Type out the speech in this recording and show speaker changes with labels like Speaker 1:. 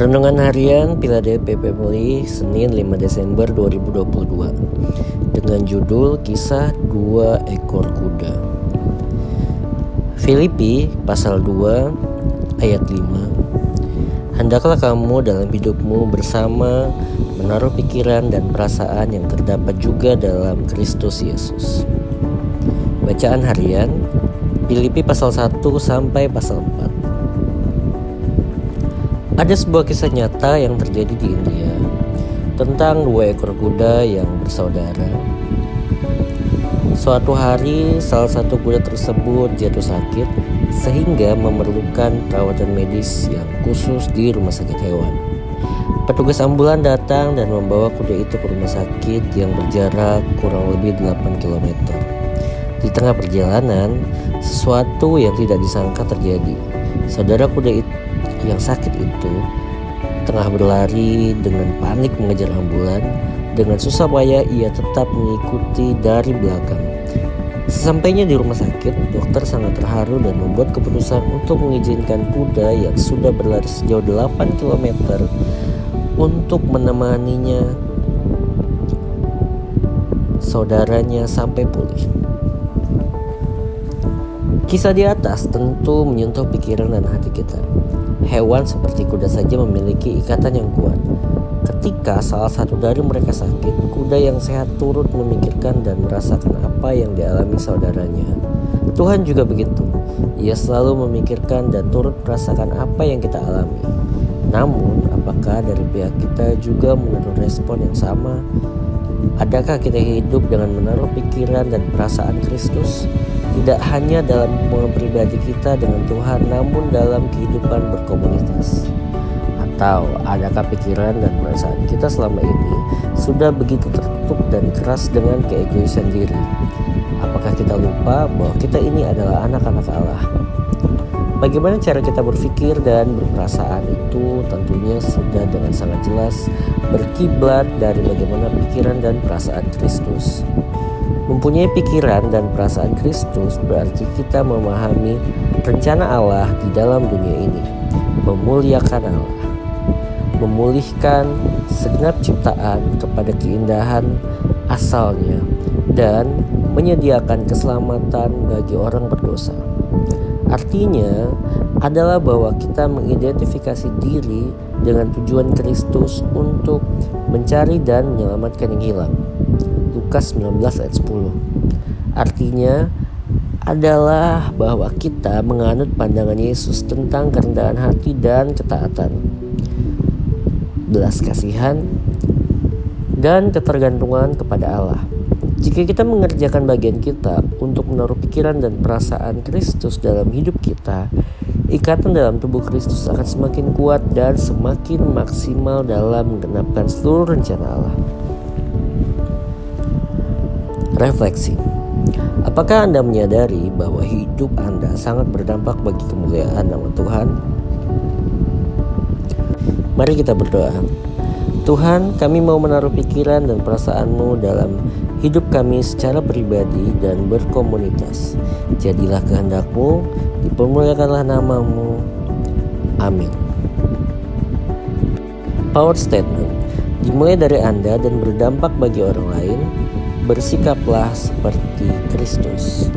Speaker 1: Renungan Harian Philadelphia Family Senin 5 Desember 2022 dengan judul Kisah Dua Ekor Kuda. Filipi pasal 2 ayat 5. Hendaklah kamu dalam hidupmu bersama menaruh pikiran dan perasaan yang terdapat juga dalam Kristus Yesus. Bacaan harian Filipi pasal 1 sampai pasal 4. Ada sebuah kisah nyata yang terjadi di India tentang dua ekor kuda yang bersaudara. Suatu hari salah satu kuda tersebut jatuh sakit sehingga memerlukan perawatan medis yang khusus di rumah sakit hewan. Petugas ambulan datang dan membawa kuda itu ke rumah sakit yang berjarak kurang lebih 8 km. Di tengah perjalanan, sesuatu yang tidak disangka terjadi. Saudara kuda yang sakit itu tengah berlari dengan panik mengejar ambulan. Dengan susah payah ia tetap mengikuti dari belakang. Sesampainya di rumah sakit, dokter sangat terharu dan membuat keputusan untuk mengizinkan kuda yang sudah berlari sejauh 8 km untuk menemaninya saudaranya sampai pulih. Kisah di atas tentu menyentuh pikiran dan hati kita. Hewan seperti kuda saja memiliki ikatan yang kuat. Ketika salah satu dari mereka sakit, kuda yang sehat turut memikirkan dan merasakan apa yang dialami saudaranya. Tuhan juga begitu. Ia selalu memikirkan dan turut merasakan apa yang kita alami. Namun, apakah dari pihak kita juga menaruh respon yang sama? Adakah kita hidup dengan menaruh pikiran dan perasaan Kristus? Tidak hanya dalam hubungan pribadi kita dengan Tuhan, namun dalam kehidupan berkomunitas. Atau adakah pikiran dan perasaan kita selama ini sudah begitu tertutup dan keras dengan keegoisan diri? Apakah kita lupa bahwa kita ini adalah anak-anak Allah? Bagaimana cara kita berpikir dan berperasaan itu tentunya sudah dengan sangat jelas berkiblat dari bagaimana pikiran dan perasaan Kristus. Mempunyai pikiran dan perasaan Kristus berarti kita memahami rencana Allah di dalam dunia ini, memuliakan Allah, memulihkan segenap ciptaan kepada keindahan asalnya, dan menyediakan keselamatan bagi orang berdosa. Artinya adalah bahwa kita mengidentifikasi diri dengan tujuan Kristus untuk mencari dan menyelamatkan yang hilang. Lukas 19 ayat 10. Artinya adalah bahwa kita menganut pandangan Yesus tentang kerendahan hati dan ketaatan, belas kasihan, dan ketergantungan kepada Allah. Jika kita mengerjakan bagian kita untuk menaruh pikiran dan perasaan Kristus dalam hidup kita, ikatan dalam tubuh Kristus akan semakin kuat dan semakin maksimal dalam menggenapkan seluruh rencana Allah. Refleksi. Apakah Anda menyadari bahwa hidup Anda sangat berdampak bagi kemuliaan nama Tuhan? Mari kita berdoa. Tuhan, kami mau menaruh pikiran dan perasaan-Mu dalam hidup kami secara pribadi dan berkomunitas. Jadilah kehendak-Mu, dipermuliakanlah nama-Mu. Amin. Power statement. Dimulai dari Anda dan berdampak bagi orang lain. Bersikaplah seperti Kristus.